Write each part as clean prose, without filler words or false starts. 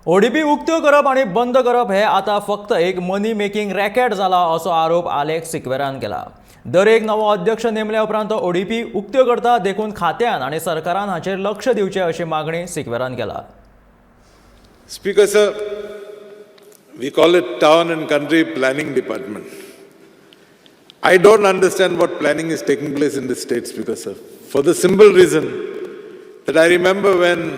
ODP उक्त्यो करप आणि बंद करप हे आता फक्त एक मनी मेकिंग रॅकेट जाला असो आरोप अलेक्स सिक्वेरान केला। दर एक नवो अध्यक्ष नेमल्या उपरांत ODP उक्त्यो करता देखून खात्यान आणि सरकारान हाचेर लक्ष दिवचे अशी मागणी सिक्वेरान केला। Speaker sir, we call it Town and Country Planning Department. I don't understand what planning is taking place in this state, Speaker sir, for the simple reason that I remember when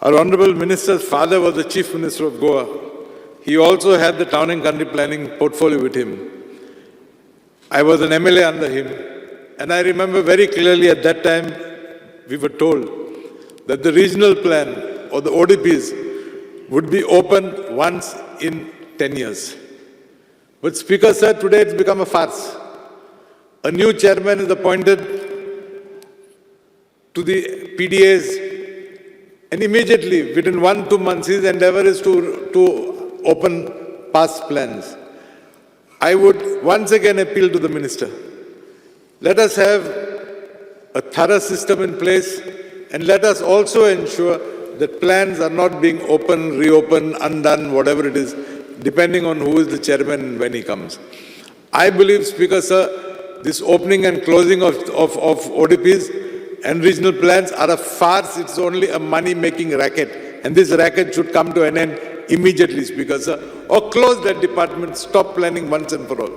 our Honorable Minister's father was the Chief Minister of Goa. He also had the Town and Country Planning portfolio with him. I was an MLA under him, and I remember very clearly at that time we were told that the regional plan or the ODPs would be opened once in 10 years. But Speaker sir, today it's become a farce. A new chairman is appointed to the PDAs, and immediately within 1-2 months his endeavor is to open past plans. I would once again appeal to the minister. Let us have a thorough system in place, and let us also ensure that plans are not being opened, reopened, undone, whatever it is, depending on who is the chairman and when he comes. I believe, Speaker sir, this opening and closing of ODPs and regional plans are a farce. It's only a money-making racket, and this racket should come to an end immediately, Speaker sir, or close that department, stop planning once and for all.